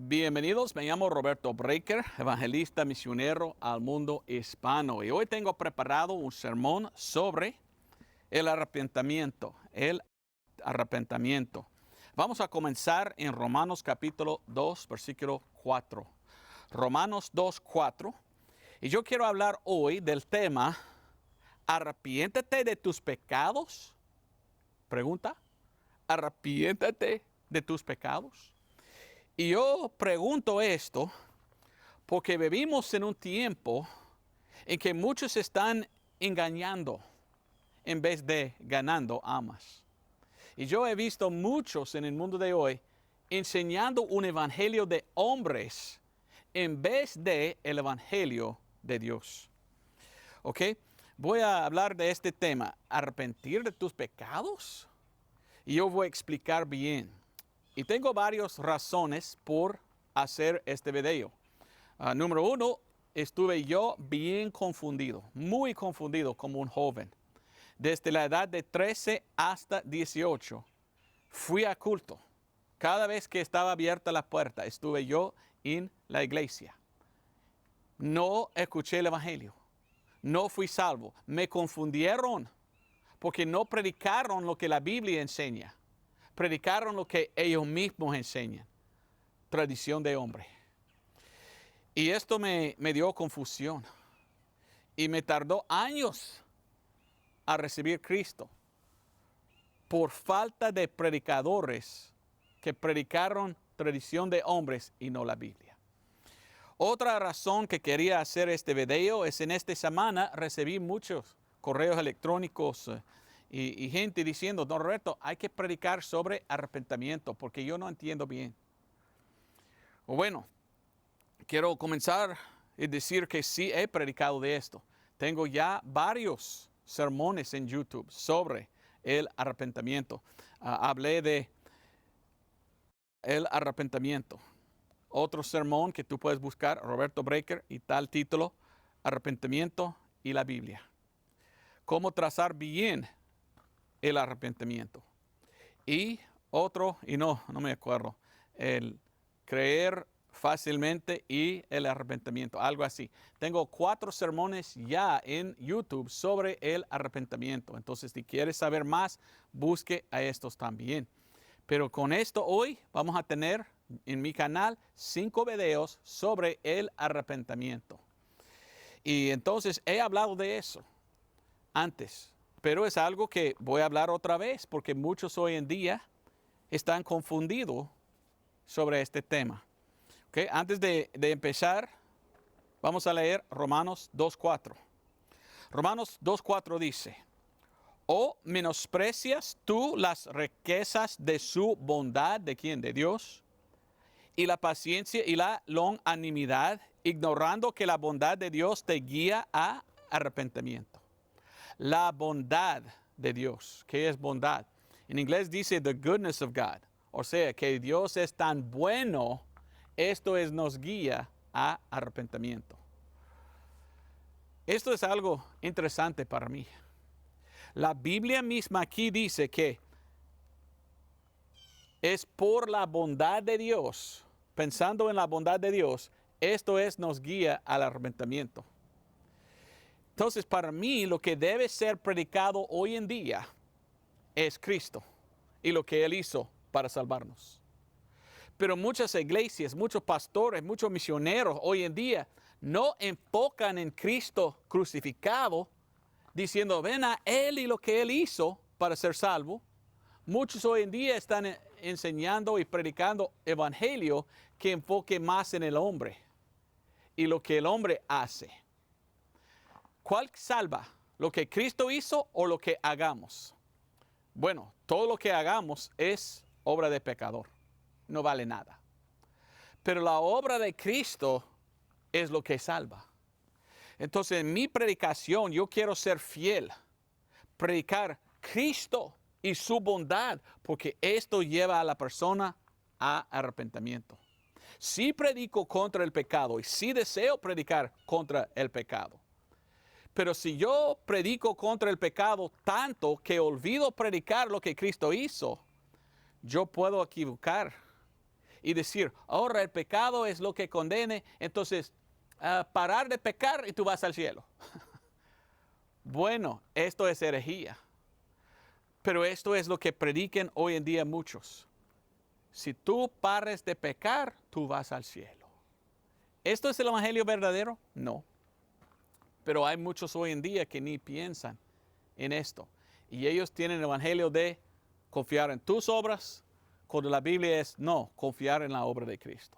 Bienvenidos, me llamo Roberto Breaker, evangelista misionero al mundo hispano. Y hoy tengo preparado un sermón sobre el arrepentimiento, Vamos a comenzar en Romanos capítulo 2, versículo 4. Romanos 2, 4. Y yo quiero hablar hoy del tema, arrepiéntete de tus pecados. Pregunta, arrepiéntete de tus pecados. Y yo pregunto esto porque vivimos en un tiempo en que muchos están engañando en vez de ganando almas. Y yo he visto muchos en el mundo de hoy enseñando un evangelio de hombres en vez de el evangelio de Dios. ¿Ok? Voy a hablar de este tema, arrepentir de tus pecados. Y yo voy a explicar bien. Y tengo varias razones por hacer este video. Número uno, estuve yo bien confundido, muy confundido como un joven. Desde la edad de 13 hasta 18, fui a culto. Cada vez que estaba abierta la puerta, estuve yo en la iglesia. No escuché el evangelio. No fui salvo. Me confundieron porque no predicaron lo que la Biblia enseña. Predicaron lo que ellos mismos enseñan. Tradición de hombre. Y esto me dio confusión. Y me tardó años a recibir Cristo. Por falta de predicadores que predicaron tradición de hombres y no la Biblia. Otra razón que quería hacer este video es en esta semana recibí muchos correos electrónicos y gente diciendo, don Roberto, hay que predicar sobre arrepentimiento porque yo no entiendo bien. Bueno, quiero comenzar y decir que sí he predicado de esto. Tengo ya varios sermones en YouTube sobre el arrepentimiento. Hablé de el arrepentimiento. Otro sermón que tú puedes buscar, Roberto Breaker, y tal título, Arrepentimiento y la Biblia. Cómo trazar bien el arrepentimiento. Y otro, y no me acuerdo, el creer fácilmente y el arrepentimiento, algo así. Tengo 4 sermones ya en YouTube sobre el arrepentimiento. Entonces, si quieres saber más, busque a estos también. Pero con esto hoy vamos a tener en mi canal 5 videos sobre el arrepentimiento. Y entonces he hablado de eso antes, pero es algo que voy a hablar otra vez porque muchos hoy en día están confundidos sobre este tema. Okay, antes de empezar, vamos a leer Romanos 2.4. Romanos 2.4 dice, ¿o menosprecias tú las riquezas de su bondad? ¿De quién? De Dios. Y la paciencia y la longanimidad, ignorando que la bondad de Dios te guía a arrepentimiento. La bondad de Dios. ¿Qué es bondad? En inglés dice the goodness of God. O sea, que Dios es tan bueno, esto nos guía a arrepentimiento. Esto es algo interesante para mí. La Biblia misma aquí dice que es por la bondad de Dios, pensando en la bondad de Dios, esto nos guía al arrepentimiento. Entonces, para mí, lo que debe ser predicado hoy en día es Cristo y lo que Él hizo para salvarnos. Pero muchas iglesias, muchos pastores, muchos misioneros hoy en día no enfocan en Cristo crucificado, diciendo, ven a Él y lo que Él hizo para ser salvo. Muchos hoy en día están enseñando y predicando evangelio que enfoque más en el hombre y lo que el hombre hace. ¿Cuál salva? ¿Lo que Cristo hizo o lo que hagamos? Bueno, todo lo que hagamos es obra de pecador. No vale nada. Pero la obra de Cristo es lo que salva. Entonces, en mi predicación, yo quiero ser fiel. Predicar Cristo y su bondad, porque esto lleva a la persona a arrepentimiento. Sí predico contra el pecado y sí deseo predicar contra el pecado. Pero si yo predico contra el pecado tanto que olvido predicar lo que Cristo hizo, yo puedo equivocar y decir, ahora el pecado es lo que condene, entonces parar de pecar y tú vas al cielo. Bueno, esto es herejía. Pero esto es lo que predican hoy en día muchos. Si tú pares de pecar, tú vas al cielo. ¿Esto es el evangelio verdadero? No. Pero hay muchos hoy en día que ni piensan en esto. Y ellos tienen el evangelio de confiar en tus obras, cuando la Biblia es no, confiar en la obra de Cristo.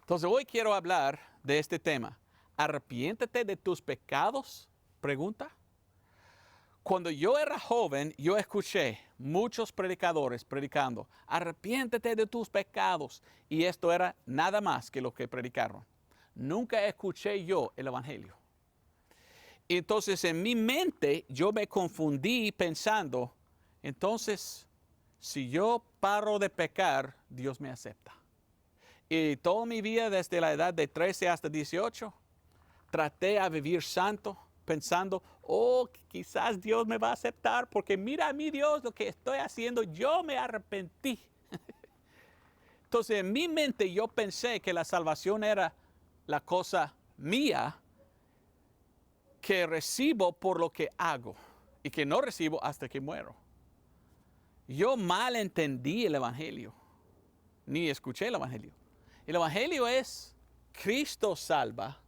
Entonces hoy quiero hablar de este tema. ¿Arrepiéntete de tus pecados? Pregunta. Cuando yo era joven, yo escuché muchos predicadores predicando, arrepiéntete de tus pecados. Y esto era nada más que lo que predicaron. Nunca escuché yo el evangelio. Entonces en mi mente yo me confundí pensando, entonces si yo paro de pecar, Dios me acepta. Y toda mi vida desde la edad de 13 hasta 18, traté a vivir santo, pensando, oh, quizás Dios me va a aceptar, porque mira a mí Dios lo que estoy haciendo, yo me arrepentí. Entonces en mi mente yo pensé que la salvación era la cosa mía que recibo por lo que hago y que no recibo hasta que muero. Yo mal entendí el evangelio, ni escuché el evangelio. El evangelio es Cristo salva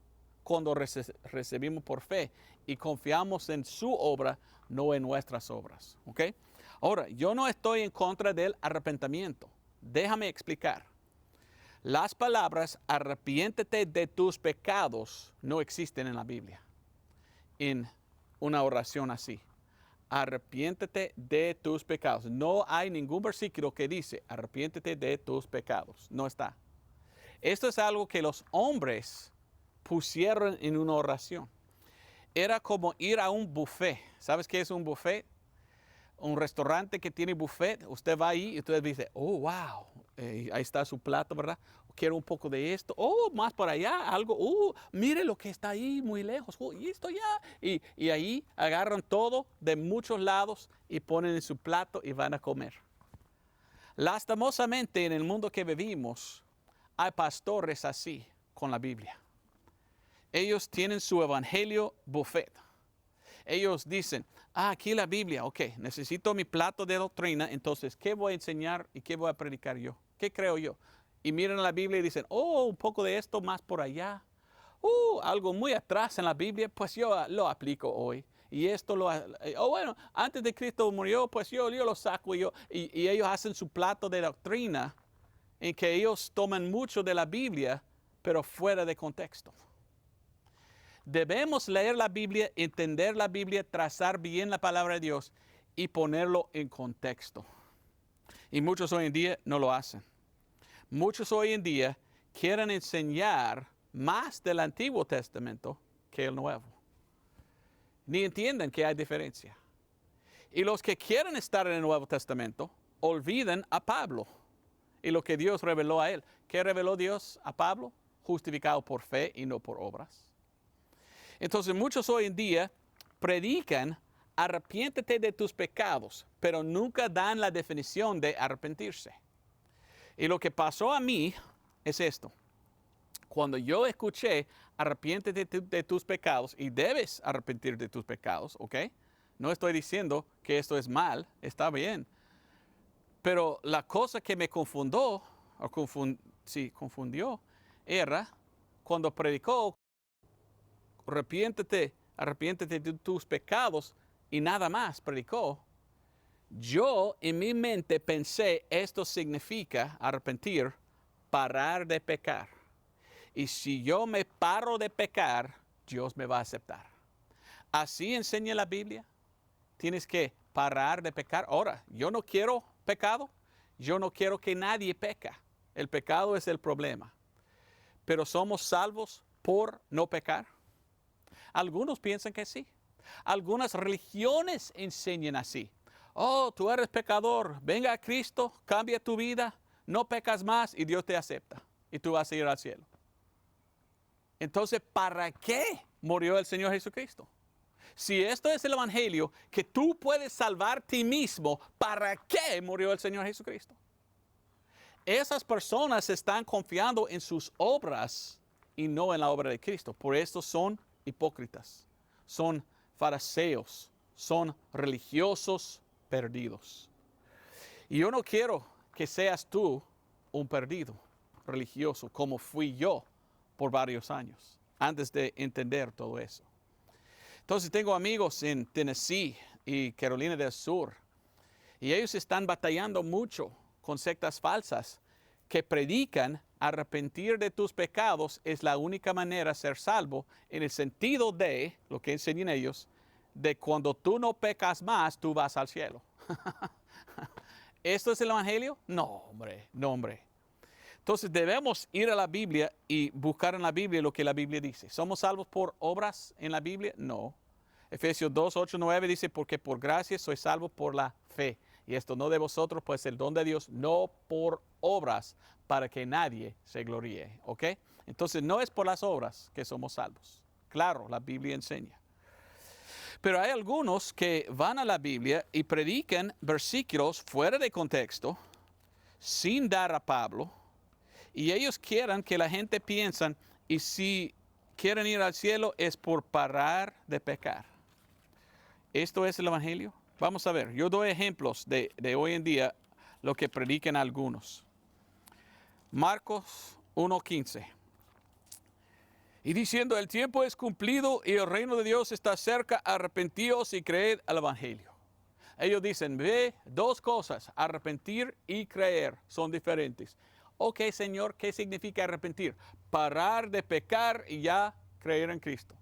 cuando recibimos por fe y confiamos en su obra, no en nuestras obras. ¿Ok? Ahora, yo no estoy en contra del arrepentimiento. Déjame explicar. Las palabras arrepiéntete de tus pecados no existen en la Biblia, en una oración así. Arrepiéntete de tus pecados. No hay ningún versículo que dice arrepiéntete de tus pecados. No está. Esto es algo que los hombres pusieron en una oración. Era como ir a un buffet. ¿Sabes qué es un buffet? Un restaurante que tiene buffet. Usted va ahí y usted dice, oh, wow, ahí está su plato, ¿verdad? Quiero un poco de esto. Oh, más por allá, algo. Mire lo que está ahí muy lejos. Y esto ya. Y ahí agarran todo de muchos lados y ponen en su plato y van a comer. Lastimosamente en el mundo que vivimos, hay pastores así con la Biblia. Ellos tienen su evangelio buffet. Ellos dicen, aquí la Biblia, ok, necesito mi plato de doctrina, entonces, ¿qué voy a enseñar y qué voy a predicar yo? ¿Qué creo yo? Y miran la Biblia y dicen, oh, un poco de esto más por allá. Algo muy atrás en la Biblia, pues yo lo aplico hoy. Y esto bueno, antes de Cristo murió, pues yo lo saco y ellos hacen su plato de doctrina en que ellos toman mucho de la Biblia, pero fuera de contexto. Debemos leer la Biblia, entender la Biblia, trazar bien la palabra de Dios y ponerlo en contexto. Y muchos hoy en día no lo hacen. Muchos hoy en día quieren enseñar más del Antiguo Testamento que el Nuevo. Ni entienden que hay diferencia. Y los que quieren estar en el Nuevo Testamento olvidan a Pablo y lo que Dios reveló a él. ¿Qué reveló Dios a Pablo? Justificado por fe y no por obras. Entonces muchos hoy en día predican arrepiéntete de tus pecados, pero nunca dan la definición de arrepentirse. Y lo que pasó a mí es esto. Cuando yo escuché arrepiéntete de tus pecados, y debes arrepentir de tus pecados, ¿ok? No estoy diciendo que esto es mal, está bien. Pero la cosa que me confundió, era cuando predicó, arrepiéntete de tus pecados y nada más predicó. Yo en mi mente pensé, esto significa arrepentir, parar de pecar. Y si yo me paro de pecar, Dios me va a aceptar. Así enseña la Biblia. Tienes que parar de pecar. Ahora, yo no quiero pecado. Yo no quiero que nadie peca. El pecado es el problema. Pero somos salvos por no pecar. Algunos piensan que sí. Algunas religiones enseñan así. Oh, tú eres pecador. Venga a Cristo, cambia tu vida, no pecas más y Dios te acepta. Y tú vas a ir al cielo. Entonces, ¿para qué murió el Señor Jesucristo? Si esto es el evangelio, que tú puedes salvar a ti mismo, ¿para qué murió el Señor Jesucristo? esas personas están confiando en sus obras y no en la obra de Cristo. Por esto son hipócritas, son fariseos, son religiosos perdidos. Y yo no quiero que seas tú un perdido religioso como fui yo por varios años, antes de entender todo eso. Entonces tengo amigos en Tennessee y Carolina del Sur, y ellos están batallando mucho con sectas falsas que predican arrepentir de tus pecados es la única manera de ser salvo, en el sentido de, lo que enseñan ellos, de cuando tú no pecas más, tú vas al cielo. ¿Esto es el Evangelio? No, hombre, no, hombre. Entonces debemos ir a la Biblia y buscar en la Biblia lo que la Biblia dice. ¿Somos salvos por obras en la Biblia? No. Efesios 2, 8, 9 dice, porque por gracia sois salvos por la fe. Y esto no de vosotros, pues el don de Dios, no por obras, para que nadie se gloríe. ¿Ok? Entonces no es por las obras que somos salvos. Claro, la Biblia enseña. Pero hay algunos que van a la Biblia y predican versículos fuera de contexto, sin dar a Pablo, y ellos quieren que la gente piense, y si quieren ir al cielo es por parar de pecar. ¿Esto es el Evangelio? Vamos a ver, yo doy ejemplos de hoy en día, lo que predican algunos. Marcos 1:15. Y diciendo, el tiempo es cumplido y el reino de Dios está cerca, arrepentíos y creed al Evangelio. Ellos dicen, ve, dos cosas, arrepentir y creer, son diferentes. Ok, Señor, ¿qué significa arrepentir? Parar de pecar y ya creer en Cristo.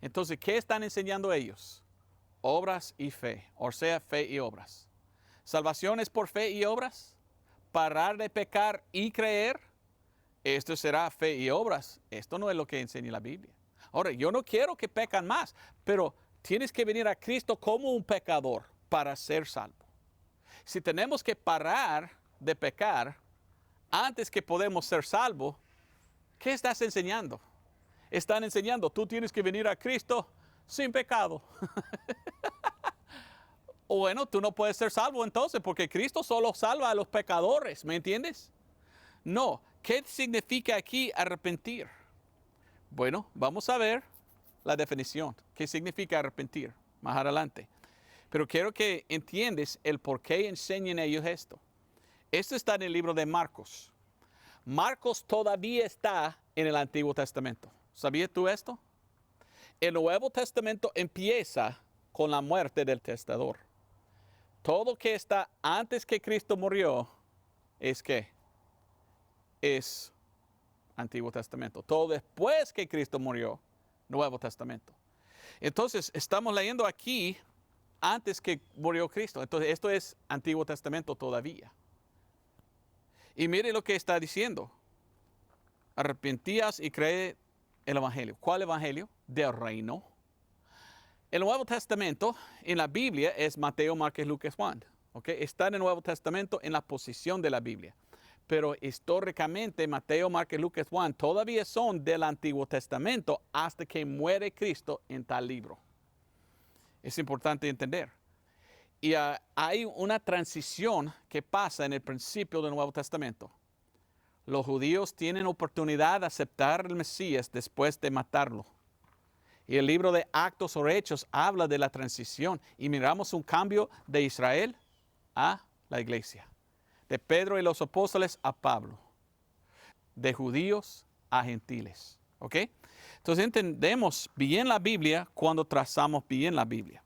Entonces, ¿qué están enseñando ellos? Obras y fe, o sea, fe y obras. ¿Salvación es por fe y obras? ¿Parar de pecar y creer? Esto será fe y obras. Esto no es lo que enseña la Biblia. Ahora, yo no quiero que pecan más, pero tienes que venir a Cristo como un pecador para ser salvo. Si tenemos que parar de pecar antes que podemos ser salvos, ¿qué estás enseñando? Están enseñando, tú tienes que venir a Cristo sin pecado. Bueno, tú no puedes ser salvo entonces, porque Cristo solo salva a los pecadores, ¿me entiendes? No, ¿qué significa aquí arrepentir? Bueno, vamos a ver la definición. ¿Qué significa arrepentir? Más adelante. Pero quiero que entiendas el por qué enseñan ellos esto. Esto está en el libro de Marcos. Marcos todavía está en el Antiguo Testamento. ¿Sabías tú esto? El Nuevo Testamento empieza con la muerte del testador. Todo que está antes que Cristo murió es ¿qué? Es Antiguo Testamento. Todo después que Cristo murió, Nuevo Testamento. Entonces, estamos leyendo aquí antes que murió Cristo. Entonces, esto es Antiguo Testamento todavía. Y mire lo que está diciendo. Arrepentías y cree el Evangelio. ¿Cuál Evangelio? Del reino. El Nuevo Testamento en la Biblia es Mateo, Marcos, Lucas, Juan. ¿Okay? Está en el Nuevo Testamento en la posición de la Biblia. Pero históricamente Mateo, Marcos, Lucas, Juan todavía son del Antiguo Testamento hasta que muere Cristo en tal libro. Es importante entender. Y hay una transición que pasa en el principio del Nuevo Testamento. Los judíos tienen oportunidad de aceptar al Mesías después de matarlo. Y el libro de Actos o Hechos habla de la transición. Y miramos un cambio de Israel a la iglesia. De Pedro y los apóstoles a Pablo. De judíos a gentiles. ¿Ok? Entonces entendemos bien la Biblia cuando trazamos bien la Biblia.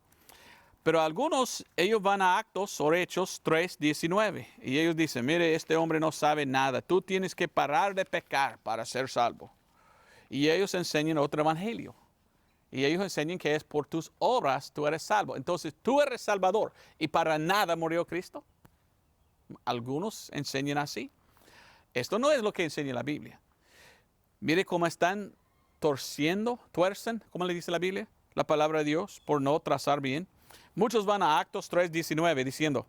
Pero algunos, ellos van a Actos o Hechos 3:19. Y ellos dicen, mire, este hombre no sabe nada. Tú tienes que parar de pecar para ser salvo. Y ellos enseñan otro evangelio. Y ellos enseñan que es por tus obras tú eres salvo. Entonces tú eres salvador. ¿Y para nada murió Cristo? Algunos enseñan así. Esto no es lo que enseña la Biblia. Mire cómo están tuercen, ¿cómo le dice la Biblia? La palabra de Dios, por no trazar bien. Muchos van a Actos 3:19 diciendo,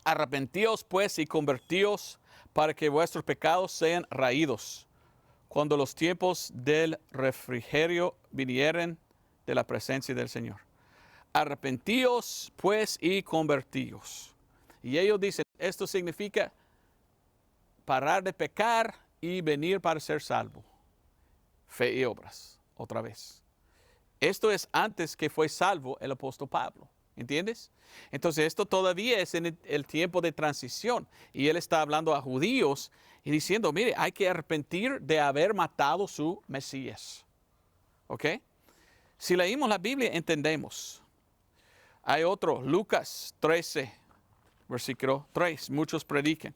arrepentíos pues y convertíos para que vuestros pecados sean raídos, cuando los tiempos del refrigerio vinieren de la presencia del Señor. Arrepentíos pues y convertíos. Y ellos dicen, esto significa parar de pecar y venir para ser salvo. Fe y obras, otra vez. Esto es antes que fue salvo el apóstol Pablo. ¿Entiendes? Entonces esto todavía es en el tiempo de transición. Y él está hablando a judíos y diciendo, mire, hay que arrepentir de haber matado su Mesías. ¿Ok? Si leímos la Biblia, entendemos. Hay otro, Lucas 13, versículo 3. Muchos predican.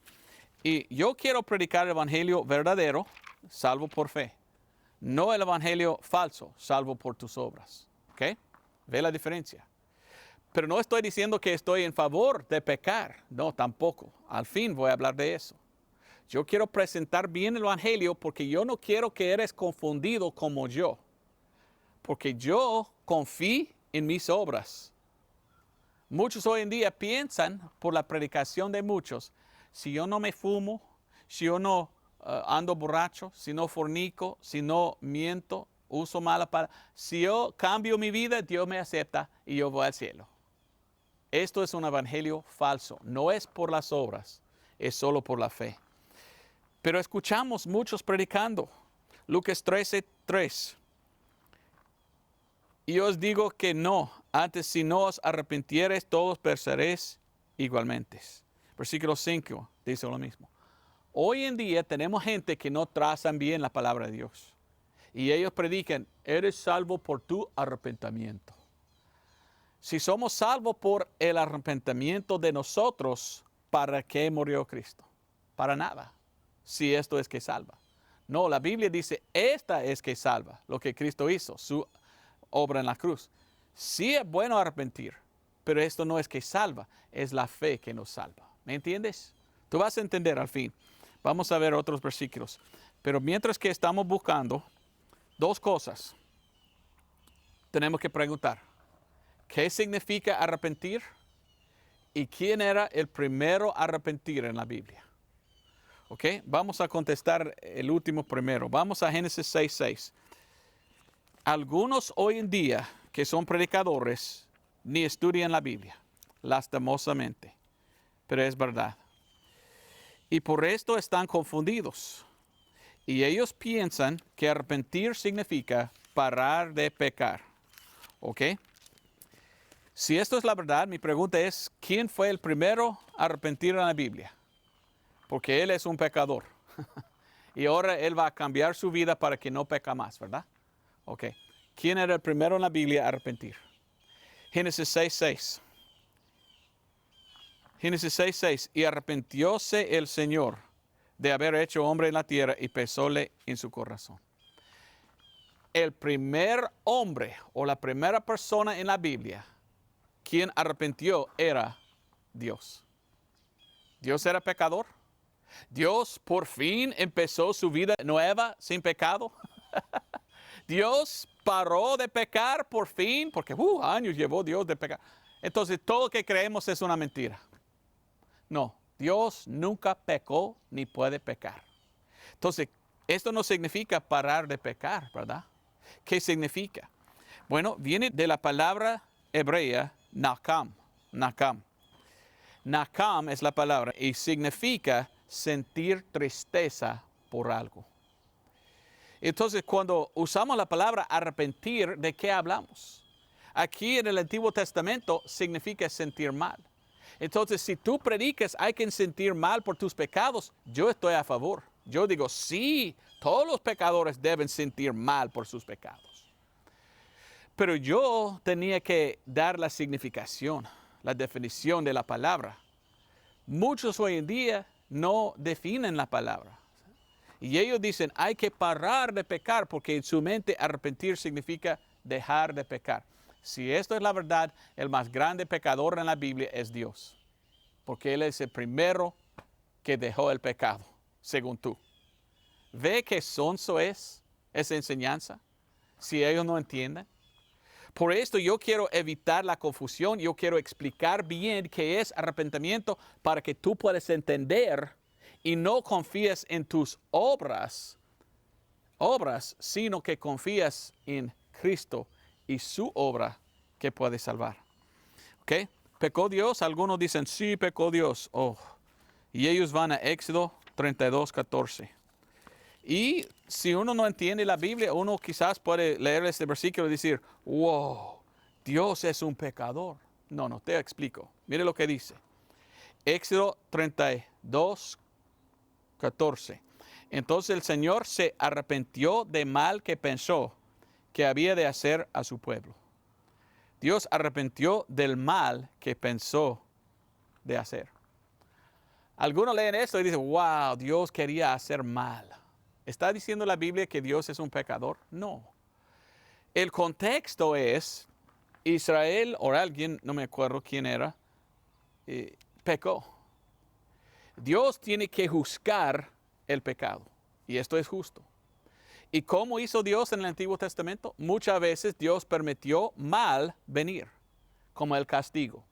Y yo quiero predicar el evangelio verdadero, salvo por fe. No el evangelio falso, salvo por tus obras. ¿Ok? ¿Ve la diferencia? Pero no estoy diciendo que estoy en favor de pecar. No, tampoco. Al fin voy a hablar de eso. Yo quiero presentar bien el evangelio porque yo no quiero que eres confundido como yo. Porque yo confío en mis obras. Muchos hoy en día piensan, por la predicación de muchos, si yo no me fumo, si yo no ando borracho, si no fornico, si no miento, uso mala palabra, si yo cambio mi vida, Dios me acepta y yo voy al cielo. Esto es un evangelio falso. No es por las obras, es solo por la fe. Pero escuchamos muchos predicando. Lucas 13, 3. Y os digo que no, antes si no os arrepintiereis, todos pereceréis igualmente. Versículo 5 dice lo mismo. Hoy en día tenemos gente que no trazan bien la palabra de Dios. Y ellos predican, eres salvo por tu arrepentimiento. Si somos salvos por el arrepentimiento de nosotros, ¿para qué murió Cristo? Para nada, si esto es que salva. No, la Biblia dice, esta es que salva, lo que Cristo hizo, su obra en la cruz. Sí es bueno arrepentir, pero esto no es que salva, es la fe que nos salva. ¿Me entiendes? Tú vas a entender al fin. Vamos a ver otros versículos. Pero mientras que estamos buscando, dos cosas tenemos que preguntar. ¿Qué significa arrepentir? ¿Y quién era el primero a arrepentir en la Biblia? ¿Ok? Vamos a contestar el último primero. Vamos a Génesis 6:6. Algunos hoy en día que son predicadores ni estudian la Biblia, lastimosamente, pero es verdad. Y por esto están confundidos. Y ellos piensan que arrepentir significa parar de pecar. ¿Ok? Si esto es la verdad, mi pregunta es, ¿quién fue el primero a arrepentir en la Biblia? Porque él es un pecador. Y ahora él va a cambiar su vida para que no peca más, ¿verdad? Ok. ¿Quién era el primero en la Biblia a arrepentir? Génesis 6:6. Génesis 6:6. Y arrepintióse el Señor de haber hecho hombre en la tierra y pesóle en su corazón. El primer hombre o la primera persona en la Biblia quien arrepintió era Dios. Dios era pecador. Dios por fin empezó su vida nueva sin pecado. Dios paró de pecar por fin, porque años llevó Dios de pecar. Entonces todo lo que creemos es una mentira. No, Dios nunca pecó ni puede pecar. Entonces, esto no significa parar de pecar, ¿verdad? ¿Qué significa? Bueno, viene de la palabra hebrea nakam. Nakam. Nakam es la palabra y significa sentir tristeza por algo. Entonces, cuando usamos la palabra arrepentir, ¿de qué hablamos? Aquí en el Antiguo Testamento significa sentir mal. Entonces, si tú predicas hay que sentir mal por tus pecados, yo estoy a favor. Yo digo, sí, todos los pecadores deben sentir mal por sus pecados. Pero yo tenía que dar la significación, la definición de la palabra. Muchos hoy en día no definen la palabra. Y ellos dicen, hay que parar de pecar porque en su mente arrepentir significa dejar de pecar. Si esto es la verdad, el más grande pecador en la Biblia es Dios. Porque Él es el primero que dejó el pecado, según tú. ¿Ve qué sonso es esa enseñanza? Si ellos no entienden. Por esto yo quiero evitar la confusión, yo quiero explicar bien qué es arrepentimiento para que tú puedas entender y no confíes en tus obras, sino que confías en Cristo y su obra que puede salvar. ¿Ok? ¿Pecó Dios? Algunos dicen, sí, pecó Dios. Oh. Y ellos van a Éxodo 32, 14. Y si uno no entiende la Biblia, uno quizás puede leer este versículo y decir, wow, Dios es un pecador. No, no, te explico. Mire lo que dice. Éxodo 32, 14. Entonces el Señor se arrepintió de mal que pensó que había de hacer a su pueblo. Dios arrepintió del mal que pensó de hacer. Algunos leen esto y dicen, wow, Dios quería hacer mal. ¿Está diciendo la Biblia que Dios es un pecador? No. El contexto es, Israel o alguien, no me acuerdo quién era, pecó. Dios tiene que juzgar el pecado. Y esto es justo. ¿Y cómo hizo Dios en el Antiguo Testamento? Muchas veces Dios permitió mal venir, como el castigo,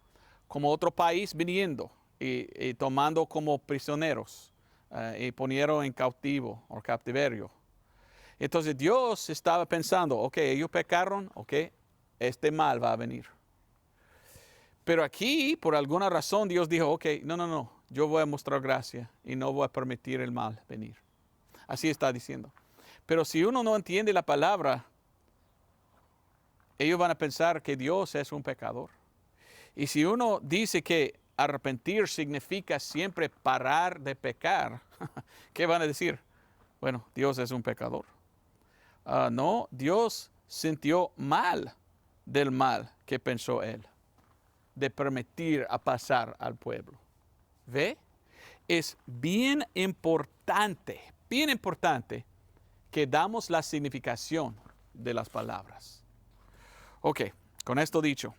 como otro país viniendo y tomando como prisioneros y poniendo en cautivo o cautiverio. Entonces Dios estaba pensando, ok, ellos pecaron, ok, este mal va a venir. Pero aquí, por alguna razón, Dios dijo, ok, no, yo voy a mostrar gracia y no voy a permitir el mal venir. Así está diciendo. Pero si uno no entiende la palabra, ellos van a pensar que Dios es un pecador. Y si uno dice que arrepentir significa siempre parar de pecar, ¿qué van a decir? Bueno, Dios es un pecador. No, Dios sintió mal del mal que pensó él, de permitir a pasar al pueblo. ¿Ve? Es bien importante que damos la significación de las palabras. Ok, con esto dicho,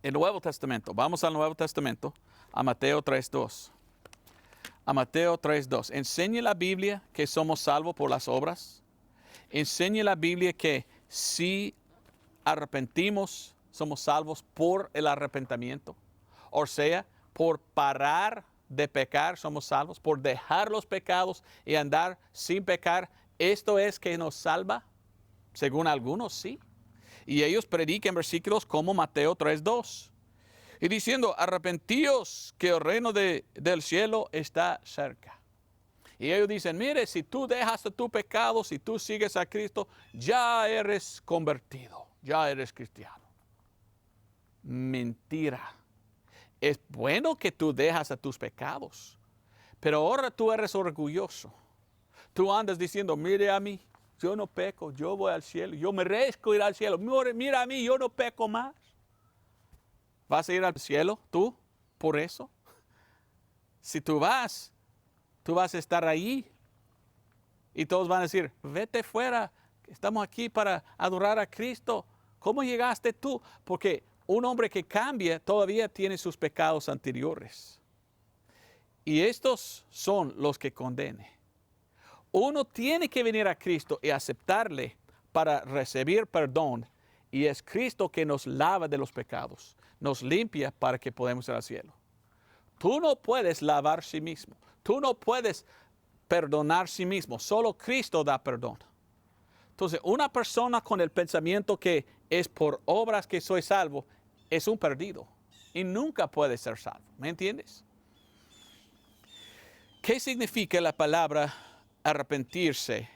el Nuevo Testamento, vamos al Nuevo Testamento, a Mateo 3:2. A Mateo 3:2. ¿Enseña la Biblia que somos salvos por las obras? ¿Enseña la Biblia que si arrepentimos, somos salvos por el arrepentimiento? O sea, por parar de pecar somos salvos, por dejar los pecados y andar sin pecar. ¿Esto es que nos salva? Según algunos, sí. Y ellos predican versículos como Mateo 3:2. Y diciendo, arrepentíos que el reino del cielo está cerca. Y ellos dicen, mire, si tú dejas tu pecado, si tú sigues a Cristo, ya eres convertido, ya eres cristiano. Mentira. Es bueno que tú dejas a tus pecados, pero ahora tú eres orgulloso. Tú andas diciendo, mire a mí, yo no peco, yo voy al cielo, yo merezco ir al cielo. Mira a mí, yo no peco más. ¿Vas a ir al cielo tú por eso? Si tú vas a estar ahí y todos van a decir, vete fuera, estamos aquí para adorar a Cristo. ¿Cómo llegaste tú? Porque un hombre que cambia todavía tiene sus pecados anteriores. Y estos son los que condene. Uno tiene que venir a Cristo y aceptarle para recibir perdón. Y es Cristo que nos lava de los pecados, nos limpia para que podamos ir al cielo. Tú no puedes lavar sí mismo. Tú no puedes perdonar sí mismo. Solo Cristo da perdón. Entonces, una persona con el pensamiento que es por obras que soy salvo, es un perdido. Y nunca puede ser salvo. ¿Me entiendes? ¿Qué significa la palabra arrepentirse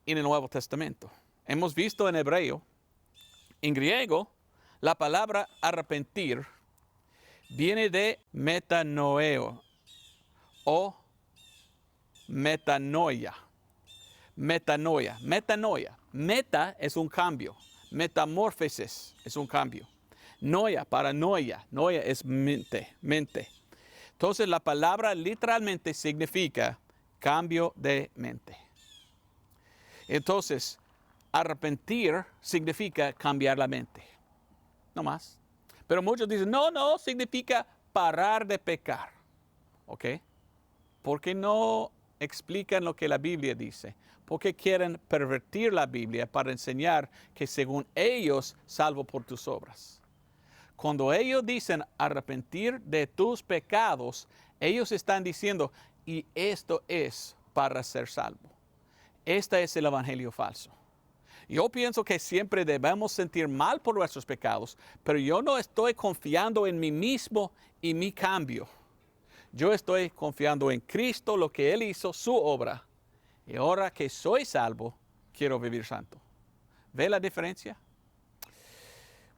en el Nuevo Testamento? Hemos visto en hebreo. En griego, la palabra arrepentir viene de metanoeo o metanoia. Metanoia. Meta es un cambio. Metamorfosis es un cambio. Noia, paranoia. Noia es mente. Entonces la palabra literalmente significa cambio de mente. Entonces, arrepentir significa cambiar la mente. No más. Pero muchos dicen, no, significa parar de pecar. ¿Ok? Porque no explican lo que la Biblia dice. Porque quieren pervertir la Biblia para enseñar que según ellos, salvo por tus obras. Cuando ellos dicen arrepentir de tus pecados, ellos están diciendo, y esto es para ser salvo. Este es el evangelio falso. Yo pienso que siempre debemos sentir mal por nuestros pecados, pero yo no estoy confiando en mí mismo y mi cambio. Yo estoy confiando en Cristo, lo que Él hizo, su obra. Y ahora que soy salvo, quiero vivir santo. ¿Ve la diferencia?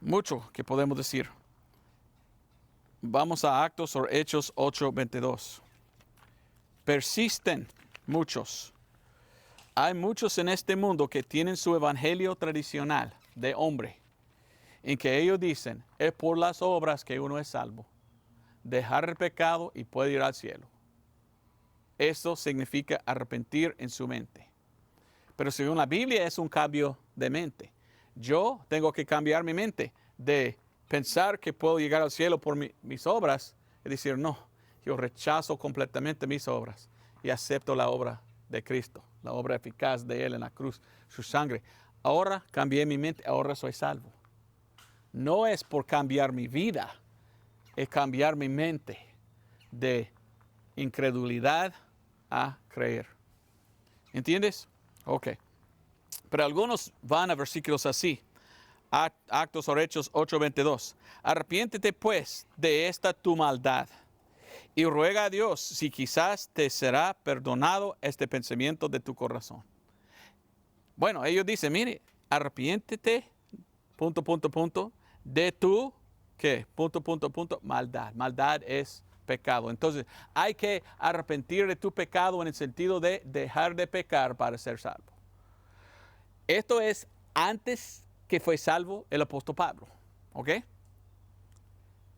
Mucho que podemos decir. Vamos a Actos o Hechos 8:22. Persisten muchos. Hay muchos en este mundo que tienen su evangelio tradicional de hombre, en que ellos dicen, es por las obras que uno es salvo. Dejar el pecado y puede ir al cielo. Eso significa arrepentir en su mente. Pero según la Biblia es un cambio de mente. Yo tengo que cambiar mi mente de pensar que puedo llegar al cielo por mis obras y decir, no, yo rechazo completamente mis obras y acepto la obra de Cristo, la obra eficaz de Él en la cruz, su sangre. Ahora cambié mi mente, ahora soy salvo. No es por cambiar mi vida, es cambiar mi mente de incredulidad a creer. ¿Entiendes? Ok. Pero algunos van a versículos así. Actos o Hechos 8:22. Arrepiéntete pues de esta tu maldad y ruega a Dios si quizás te será perdonado este pensamiento de tu corazón. Bueno, ellos dicen, mire, arrepiéntete, de tu, ¿qué? Maldad. Maldad es pecado. Entonces, hay que arrepentir de tu pecado en el sentido de dejar de pecar para ser salvo. Esto es antes que fue salvo el apóstol Pablo, ¿ok?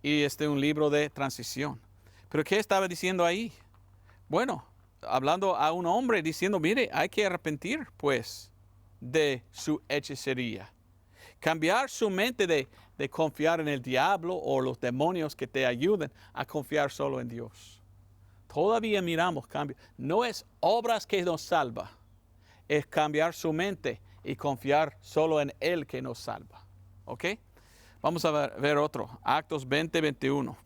Y este es un libro de transición. ¿Pero qué estaba diciendo ahí? Bueno, hablando a un hombre diciendo, mire, hay que arrepentir, pues, de su hechicería. Cambiar su mente de confiar en el diablo o los demonios que te ayuden a confiar solo en Dios. Todavía miramos cambio. No es obras que nos salva, es cambiar su mente y confiar solo en Él que nos salva. ¿Ok? Vamos a ver otro. Actos 20:21.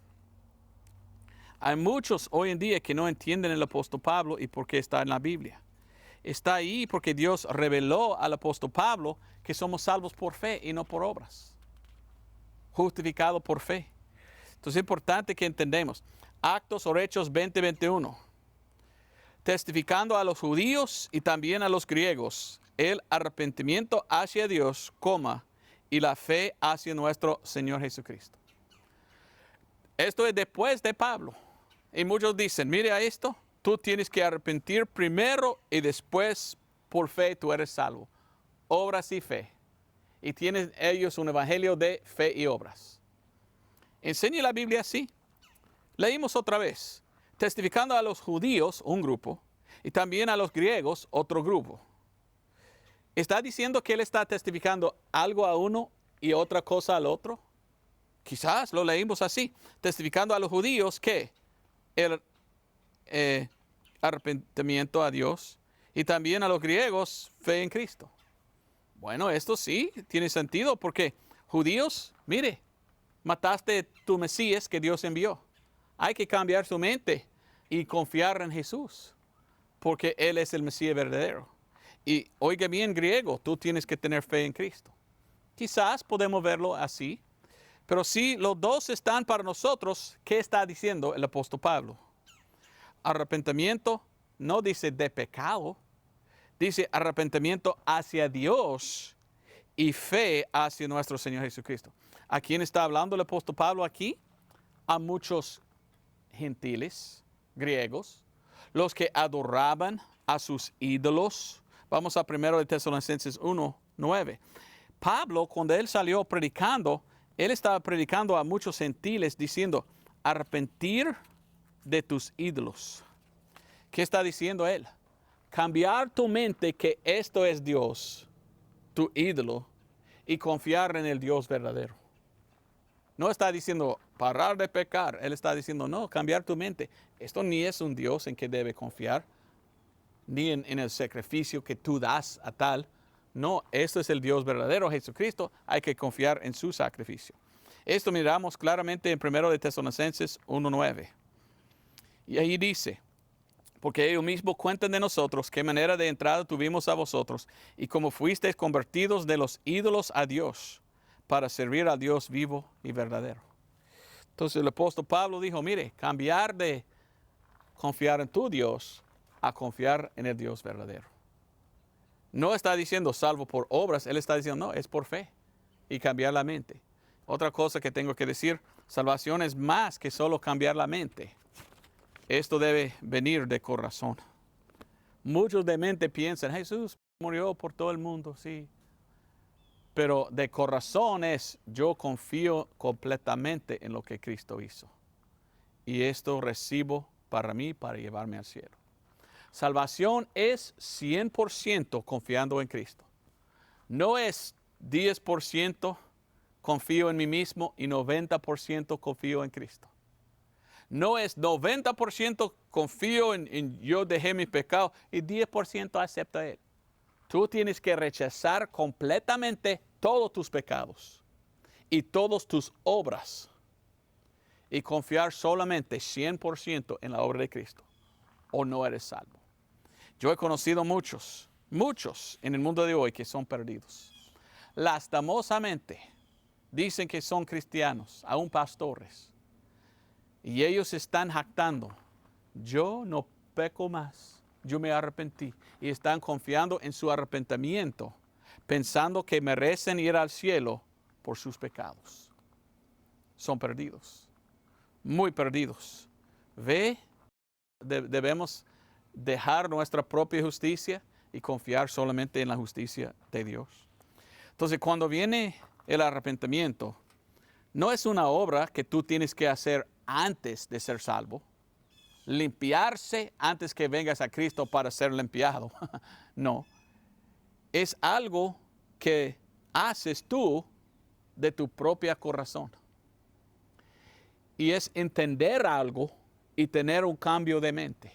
Hay muchos hoy en día que no entienden el apóstol Pablo y por qué está en la Biblia. Está ahí porque Dios reveló al apóstol Pablo que somos salvos por fe y no por obras. Justificados por fe. Entonces es importante que entendamos. Actos o Hechos 20:21. Testificando a los judíos y también a los griegos el arrepentimiento hacia Dios, y la fe hacia nuestro Señor Jesucristo. Esto es después de Pablo. Y muchos dicen, mire a esto, tú tienes que arrepentir primero y después por fe tú eres salvo. Obras y fe. Y tienen ellos un evangelio de fe y obras. Enseña la Biblia así. Leímos otra vez. Testificando a los judíos, un grupo, y también a los griegos, otro grupo. ¿Está diciendo que él está testificando algo a uno y otra cosa al otro? Quizás lo leímos así. Testificando a los judíos que el arrepentimiento a Dios y también a los griegos fe en Cristo. Bueno, esto sí tiene sentido porque judíos, mire, mataste tu Mesías que Dios envió. Hay que cambiar su mente y confiar en Jesús porque Él es el Mesías verdadero. Y oiga bien, griego, tú tienes que tener fe en Cristo. Quizás podemos verlo así, pero si los dos están para nosotros, ¿qué está diciendo el apóstol Pablo? Arrepentimiento no dice de pecado, dice arrepentimiento hacia Dios y fe hacia nuestro Señor Jesucristo. ¿A quién está hablando el apóstol Pablo aquí? A muchos gentiles, griegos, los que adoraban a sus ídolos. Vamos a 1 Tesalonicenses 1:9. Pablo, cuando él salió predicando, él estaba predicando a muchos gentiles diciendo, arrepentir de tus ídolos. ¿Qué está diciendo él? Cambiar tu mente que esto es Dios, tu ídolo, y confiar en el Dios verdadero. No está diciendo parar de pecar. Él está diciendo, no, cambiar tu mente. Esto ni es un Dios en que debe confiar, ni en el sacrificio que tú das a tal. No, esto es el Dios verdadero, Jesucristo. Hay que confiar en su sacrificio. Esto miramos claramente en 1 Tesalonicenses 1:9. Y ahí dice, porque ellos mismos cuentan de nosotros qué manera de entrada tuvimos a vosotros y cómo fuisteis convertidos de los ídolos a Dios para servir al Dios vivo y verdadero. Entonces el apóstol Pablo dijo, mire, cambiar de confiar en tu Dios a confiar en el Dios verdadero. No está diciendo salvo por obras, Él está diciendo no, es por fe y cambiar la mente. Otra cosa que tengo que decir, salvación es más que solo cambiar la mente. Esto debe venir de corazón. Muchos de mente piensan, Jesús murió por todo el mundo, sí. Pero de corazón es, yo confío completamente en lo que Cristo hizo. Y esto recibo para mí, para llevarme al cielo. Salvación es 100% confiando en Cristo. No es 10% confío en mí mismo y 90% confío en Cristo. No es 90% confío en yo dejé mis pecados y 10% acepto a Él. Tú tienes que rechazar completamente todos tus pecados y todas tus obras y confiar solamente 100% en la obra de Cristo o no eres salvo. Yo he conocido muchos en el mundo de hoy que son perdidos. Lastimosamente dicen que son cristianos, aún pastores. Y ellos están jactando. Yo no peco más. Yo me arrepentí. Y están confiando en su arrepentimiento, pensando que merecen ir al cielo por sus pecados. Son perdidos. Muy perdidos. Debemos dejar nuestra propia justicia y confiar solamente en la justicia de Dios. Entonces, cuando viene el arrepentimiento, no es una obra que tú tienes que hacer antes de ser salvo. Limpiarse antes que vengas a Cristo para ser limpiado. No. Es algo que haces tú de tu propio corazón. Y es entender algo y tener un cambio de mente.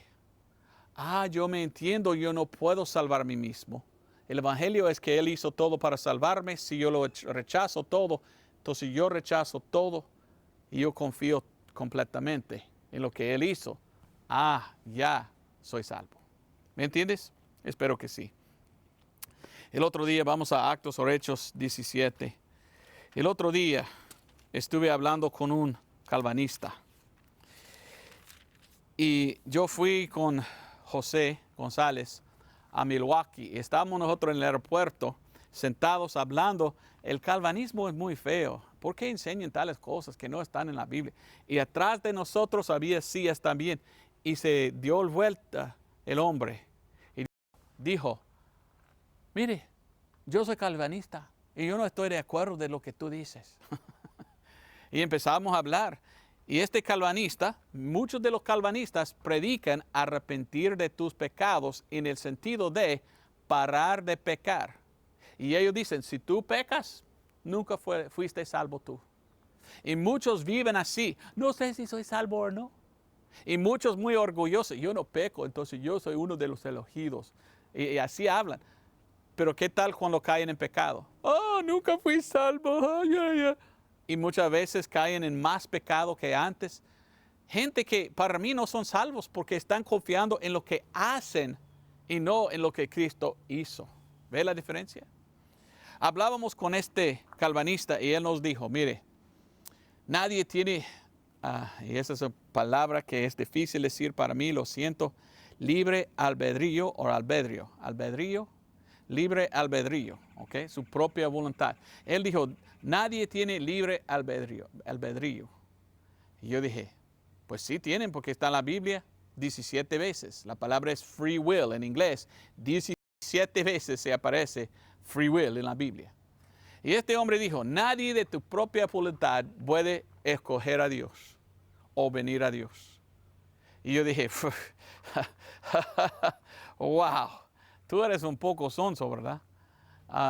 Yo me entiendo, yo no puedo salvar a mí mismo. El Evangelio es que Él hizo todo para salvarme. Si yo lo rechazo todo, entonces yo rechazo todo y yo confío completamente en lo que Él hizo. Ya soy salvo. ¿Me entiendes? Espero que sí. El otro día vamos a Actos o Hechos 17. El otro día estuve hablando con un calvinista. Y yo fui con José González a Milwaukee. Estábamos nosotros en el aeropuerto sentados hablando. El calvinismo es muy feo. ¿Por qué enseñan tales cosas que no están en la Biblia? Y atrás de nosotros había sillas también. Y se dio vuelta el hombre y dijo, mire, yo soy calvinista y yo no estoy de acuerdo de lo que tú dices. Y empezamos a hablar. Y este calvinista, muchos de los calvinistas predican arrepentir de tus pecados en el sentido de parar de pecar. Y ellos dicen, si tú pecas, nunca fuiste salvo tú. Y muchos viven así, no sé si soy salvo o no. Y muchos muy orgullosos, yo no peco, entonces yo soy uno de los elegidos. Y así hablan. Pero ¿qué tal cuando caen en pecado? Nunca fui salvo. Y muchas veces caen en más pecado que antes. Gente que para mí no son salvos porque están confiando en lo que hacen y no en lo que Cristo hizo. ¿Ve la diferencia? Hablábamos con este calvinista y él nos dijo, mire, nadie tiene, y esa es una palabra que es difícil decir para mí, lo siento, libre albedrío o albedrío. Albedrío, libre albedrío, ¿ok? Su propia voluntad. Él dijo, nadie tiene libre albedrío. Y yo dije, pues sí tienen porque está en la Biblia 17 veces. La palabra es free will en inglés. 17 veces se aparece free will en la Biblia. Y este hombre dijo, nadie de tu propia voluntad puede escoger a Dios o venir a Dios. Y yo dije, wow, tú eres un poco sonso, ¿verdad?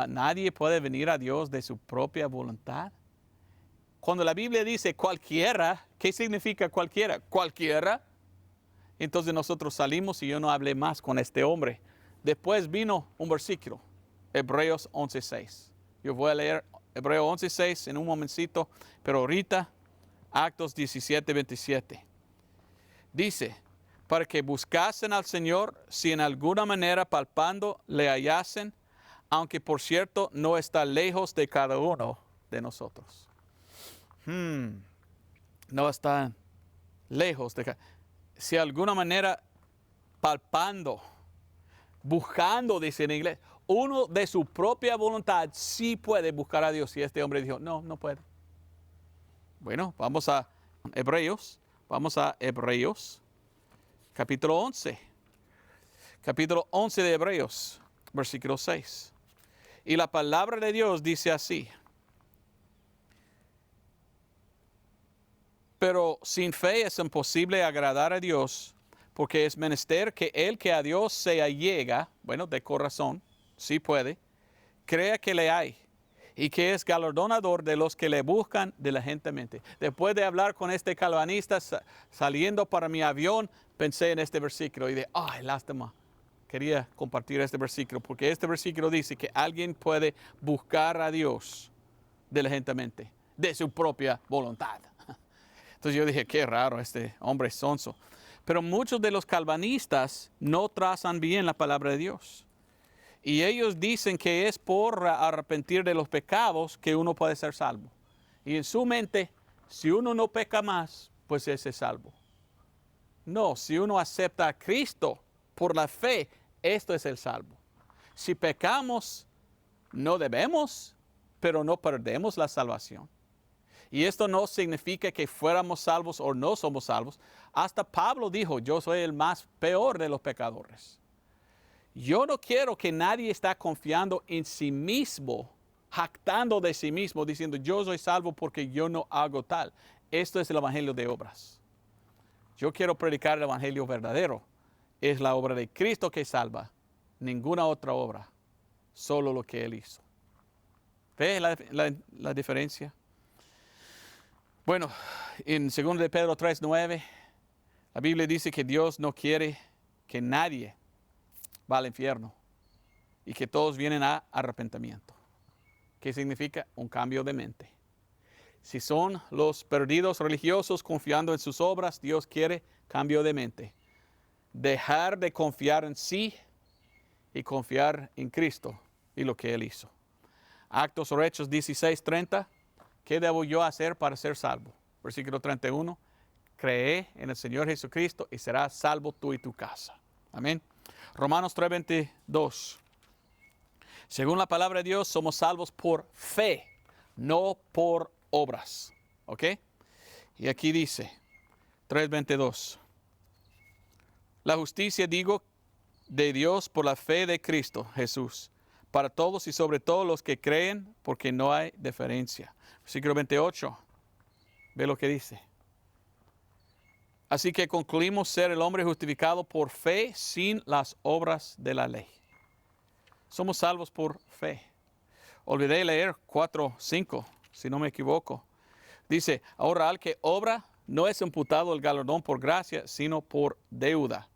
Nadie puede venir a Dios de su propia voluntad. Cuando la Biblia dice cualquiera, ¿qué significa cualquiera? Cualquiera. Entonces nosotros salimos y yo no hablé más con este hombre. Después vino un versículo, Hebreos 11:6. Yo voy a leer Hebreos 11:6 en un momentito, pero ahorita Actos 17:27. Dice, para que buscasen al Señor, si en alguna manera palpando le hallasen, aunque por cierto no está lejos de cada uno de nosotros. No está lejos de cada. si de alguna manera palpando, buscando, dice en inglés, uno de su propia voluntad sí puede buscar a Dios. Y este hombre dijo, no, no puede. Bueno, vamos a Hebreos, capítulo 11. Capítulo 11 de Hebreos, versículo 6. Y la palabra de Dios dice así. Pero sin fe es imposible agradar a Dios, porque es menester que el que a Dios se allega, bueno, de corazón, sí puede, crea que le hay y que es galardonador de los que le buscan diligentemente. Después de hablar con este calvanista, saliendo para mi avión, pensé en este versículo y dije, ay, lástima. Quería compartir este versículo, porque este versículo dice que alguien puede buscar a Dios diligentemente, de su propia voluntad. Entonces yo dije, qué raro este hombre sonso. Pero muchos de los calvinistas no trazan bien la palabra de Dios. Y ellos dicen que es por arrepentir de los pecados que uno puede ser salvo. Y en su mente, si uno no peca más, pues ese es salvo. No, si uno acepta a Cristo por la fe, esto es el salvo. Si pecamos, no debemos, pero no perdemos la salvación. Y esto no significa que fuéramos salvos o no somos salvos. Hasta Pablo dijo, yo soy el más peor de los pecadores. Yo no quiero que nadie esté confiando en sí mismo, jactando de sí mismo, diciendo yo soy salvo porque yo no hago tal. Esto es el evangelio de obras. Yo quiero predicar el evangelio verdadero. Es la obra de Cristo que salva. Ninguna otra obra. Solo lo que Él hizo. ¿Ves la diferencia? Bueno, en 2 de Pedro 3:9, la Biblia dice que Dios no quiere que nadie va al infierno y que todos vienen a arrepentimiento. ¿Qué significa? Un cambio de mente. Si son los perdidos religiosos confiando en sus obras, Dios quiere cambio de mente. Dejar de confiar en sí y confiar en Cristo y lo que Él hizo. Actos o Hechos 16:30. ¿Qué debo yo hacer para ser salvo? Versículo 31. Cree en el Señor Jesucristo y serás salvo tú y tu casa. Amén. Romanos 3:22. Según la palabra de Dios, somos salvos por fe, no por obras. ¿Ok? Y aquí dice, 3:22. La justicia, digo, de Dios por la fe de Cristo Jesús, para todos y sobre todo los que creen, porque no hay diferencia. Versículo 28. Ve lo que dice. Así que concluimos ser el hombre justificado por fe sin las obras de la ley. Somos salvos por fe. Olvidé leer 4:5, si no me equivoco. Dice, ahora al que obra no es imputado el galardón por gracia, sino por deuda.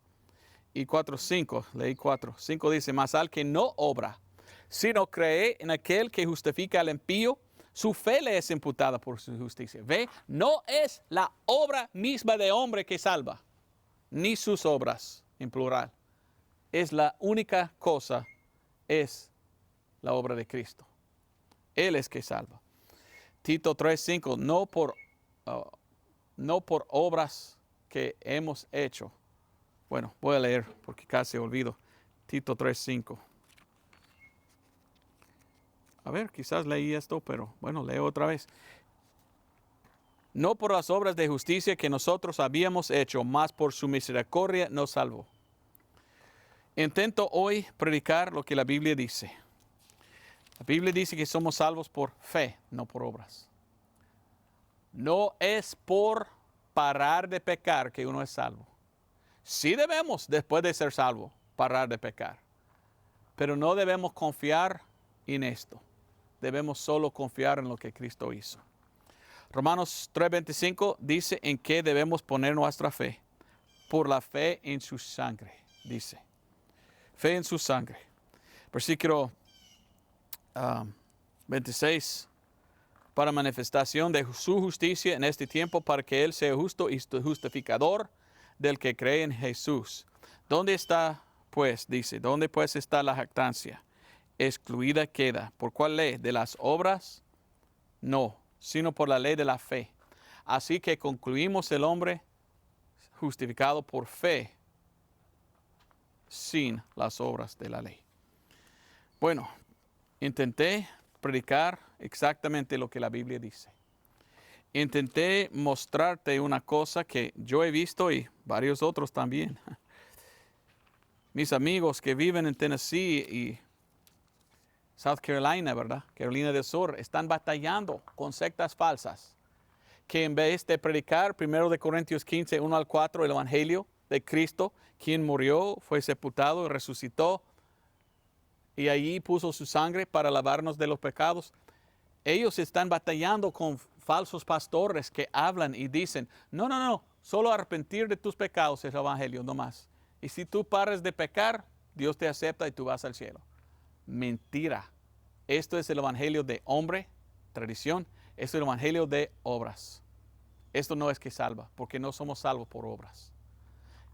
Y 4:5, leí 4:5 dice, mas al que no obra, sino cree en aquel que justifica al impío, su fe le es imputada por su justicia. ¿Ve? No es la obra misma de hombre que salva, ni sus obras en plural. Es la única cosa, es la obra de Cristo. Él es que salva. Tito 3:5, no por obras que hemos hecho. Bueno, voy a leer porque casi olvido. Tito 3:5. A ver, quizás leí esto, pero bueno, leo otra vez. No por las obras de justicia que nosotros habíamos hecho, mas por su misericordia nos salvó. Intento hoy predicar lo que la Biblia dice. La Biblia dice que somos salvos por fe, no por obras. No es por parar de pecar que uno es salvo. Sí debemos, después de ser salvo, parar de pecar. Pero no debemos confiar en esto. Debemos solo confiar en lo que Cristo hizo. Romanos 3:25 dice en qué debemos poner nuestra fe. Por la fe en su sangre, dice. Fe en su sangre. Versículo 26. Para manifestación de su justicia en este tiempo, para que Él sea justo y justificador del que cree en Jesús. ¿Dónde está, pues? Dice, ¿dónde pues está la jactancia? Excluida queda. ¿Por cuál ley? ¿De las obras? No, sino por la ley de la fe. Así que concluimos el hombre justificado por fe sin las obras de la ley. Bueno, intenté predicar exactamente lo que la Biblia dice. Intenté mostrarte una cosa que yo he visto y varios otros también. Mis amigos que viven en Tennessee y South Carolina, ¿verdad? Carolina del Sur, están batallando con sectas falsas. Que en vez de predicar 1 Corintios 15, 1 al 4, el Evangelio de Cristo, quien murió, fue sepultado y resucitó, y allí puso su sangre para lavarnos de los pecados. Ellos están batallando con falsos pastores que hablan y dicen, no, solo arrepentir de tus pecados es el Evangelio, no más. Y si tú pares de pecar, Dios te acepta y tú vas al cielo. Mentira. Esto es el Evangelio de hombre, tradición. Esto es el Evangelio de obras. Esto no es que salva, porque no somos salvos por obras.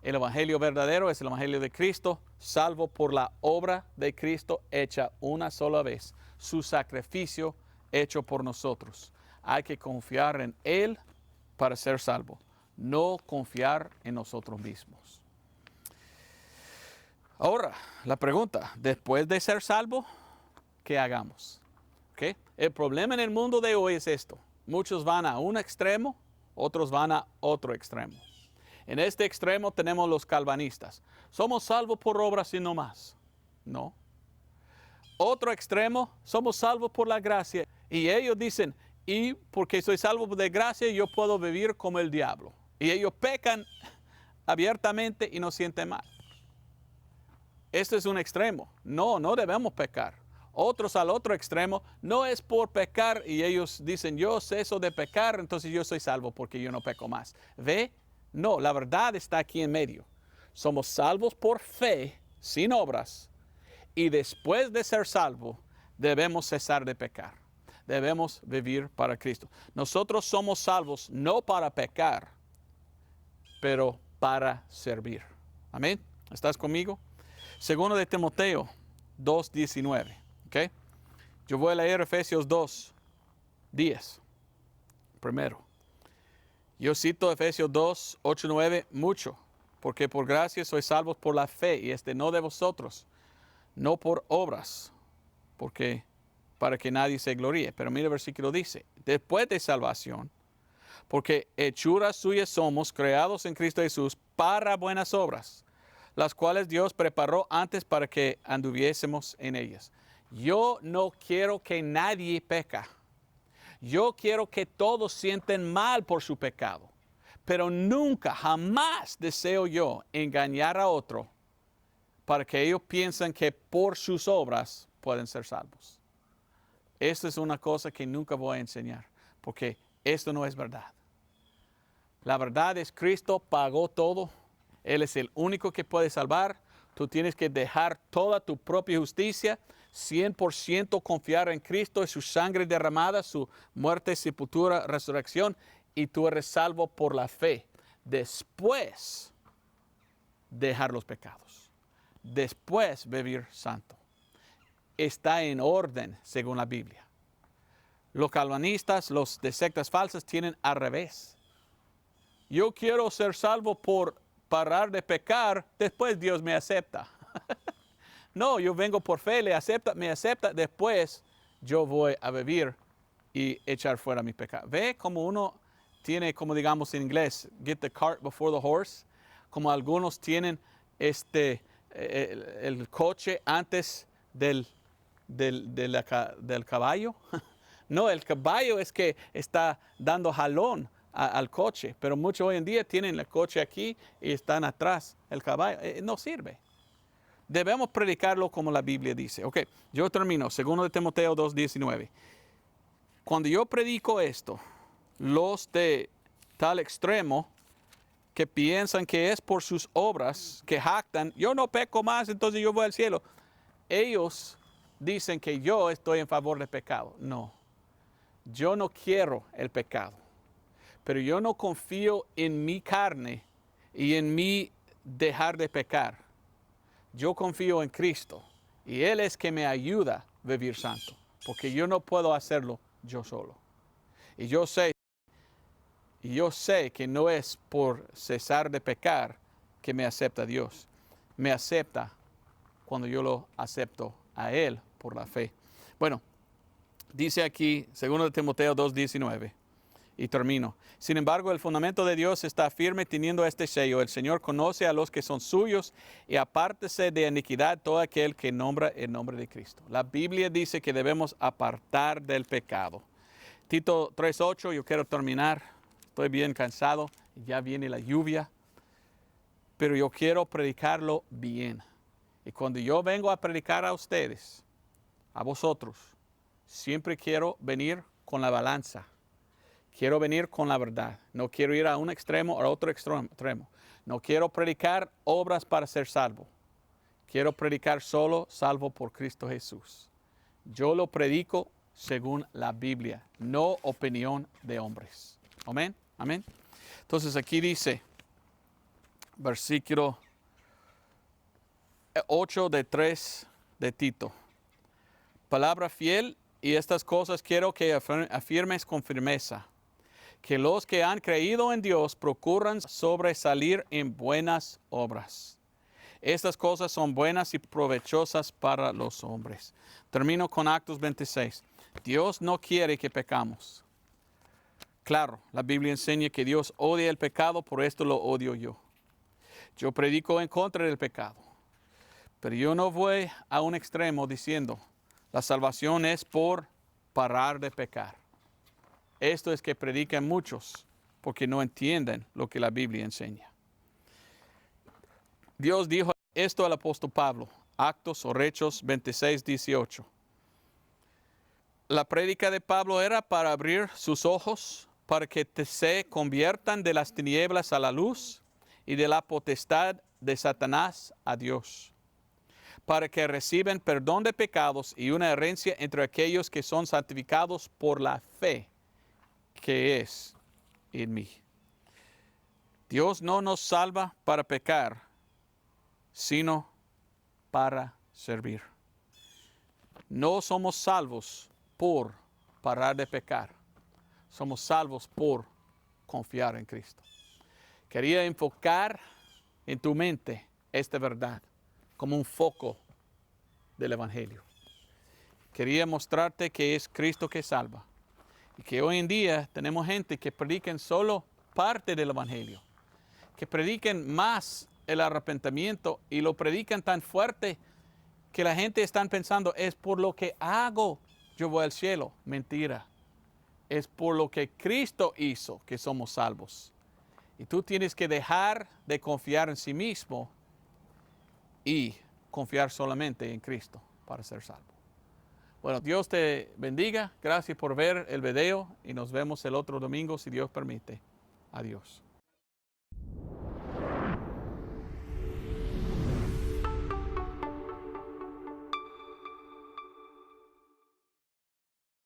El Evangelio verdadero es el Evangelio de Cristo, salvo por la obra de Cristo hecha una sola vez, su sacrificio hecho por nosotros. Hay que confiar en Él para ser salvo, no confiar en nosotros mismos. Ahora, la pregunta, después de ser salvo, ¿qué hagamos? ¿Okay? El problema en el mundo de hoy es esto. Muchos van a un extremo, otros van a otro extremo. En este extremo tenemos los calvinistas. Somos salvos por obras y no más. No. Otro extremo, somos salvos por la gracia. Y ellos dicen, y porque soy salvo de gracia, yo puedo vivir como el diablo. Y ellos pecan abiertamente y no sienten mal. Este es un extremo. No debemos pecar. Otros al otro extremo, no es por pecar y ellos dicen, yo ceso de pecar, entonces yo soy salvo porque yo no peco más. ¿Ve? No, la verdad está aquí en medio. Somos salvos por fe, sin obras, y después de ser salvos, debemos cesar de pecar. Debemos vivir para Cristo. Nosotros somos salvos no para pecar, pero para servir. Amén. ¿Estás conmigo? Segundo de Timoteo 2:19. ¿Okay? Yo voy a leer Efesios 2:10 primero. Yo cito Efesios 2:8-9 mucho, porque por gracia sois salvos por la fe, y no de vosotros, no por obras, porque para que nadie se gloríe. Pero mira el versículo dice, después de salvación, porque hechuras suyas somos, creados en Cristo Jesús, para buenas obras, las cuales Dios preparó antes para que anduviésemos en ellas. Yo no quiero que nadie peca. Yo quiero que todos sienten mal por su pecado. Pero nunca, jamás deseo yo engañar a otro para que ellos piensen que por sus obras pueden ser salvos. Esto es una cosa que nunca voy a enseñar, porque esto no es verdad. La verdad es Cristo pagó todo. Él es el único que puede salvar. Tú tienes que dejar toda tu propia justicia, 100% confiar en Cristo y su sangre derramada, su muerte, sepultura, resurrección, y tú eres salvo por la fe. Después, dejar los pecados. Después, vivir santo. Está en orden según la Biblia. Los calvinistas, los de sectas falsas, tienen al revés. Yo quiero ser salvo por parar de pecar, después Dios me acepta. No, yo vengo por fe, me acepta, después yo voy a vivir y echar fuera mi pecado. ¿Ve cómo uno tiene, como digamos en inglés, get the cart before the horse? Como algunos tienen el coche antes del caballo. No, el caballo es que está dando jalón al coche, pero muchos hoy en día tienen el coche aquí y están atrás el caballo. No sirve. Debemos predicarlo como la Biblia dice. Ok, yo termino. 2 de Timoteo 2:19. Cuando yo predico esto, los de tal extremo que piensan que es por sus obras, que jactan, yo no peco más, entonces yo voy al cielo. Ellos dicen que yo estoy en favor del pecado. No, yo no quiero el pecado, pero yo no confío en mi carne y en mi dejar de pecar. Yo confío en Cristo y Él es que me ayuda a vivir santo, porque yo no puedo hacerlo yo solo. Y yo sé, Y yo sé que no es por cesar de pecar que me acepta Dios. Me acepta cuando yo lo acepto a Él por la fe. Bueno, dice aquí, 2 Timoteo 2:19, y termino. Sin embargo, el fundamento de Dios está firme teniendo este sello. El Señor conoce a los que son suyos y apártese de iniquidad todo aquel que nombra el nombre de Cristo. La Biblia dice que debemos apartar del pecado. Tito 3:8, yo quiero terminar. Estoy bien cansado, ya viene la lluvia, pero yo quiero predicarlo bien. Y cuando yo vengo a predicar a ustedes, a vosotros, siempre quiero venir con la balanza. Quiero venir con la verdad. No quiero ir a un extremo o a otro extremo. No quiero predicar obras para ser salvo. Quiero predicar solo salvo por Cristo Jesús. Yo lo predico según la Biblia, no opinión de hombres. Amén. Amén. Entonces aquí dice, versículo 8 de 3 de Tito. Palabra fiel, y estas cosas quiero que afirmes con firmeza, que los que han creído en Dios procuran sobresalir en buenas obras. Estas cosas son buenas y provechosas para los hombres. Termino con Actos 26. Dios no quiere que pecamos. Claro, la Biblia enseña que Dios odia el pecado, por esto lo odio yo. Yo predico en contra del pecado, pero yo no voy a un extremo diciendo, la salvación es por parar de pecar. Esto es que predican muchos porque no entienden lo que la Biblia enseña. Dios dijo esto al apóstol Pablo, Actos o Hechos 26:18. La prédica de Pablo era para abrir sus ojos, para que se conviertan de las tinieblas a la luz y de la potestad de Satanás a Dios, para que reciban perdón de pecados y una herencia entre aquellos que son santificados por la fe que es en mí. Dios no nos salva para pecar, sino para servir. No somos salvos por parar de pecar. Somos salvos por confiar en Cristo. Quería enfocar en tu mente esta verdad como un foco del Evangelio. Quería mostrarte que es Cristo que salva. Y que hoy en día tenemos gente que predican solo parte del Evangelio, que predican más el arrepentimiento y lo predican tan fuerte que la gente está pensando, es por lo que hago yo voy al cielo. Mentira. Es por lo que Cristo hizo que somos salvos. Y tú tienes que dejar de confiar en sí mismo y confiar solamente en Cristo para ser salvo. Bueno, Dios te bendiga. Gracias por ver el video y nos vemos el otro domingo si Dios permite. Adiós.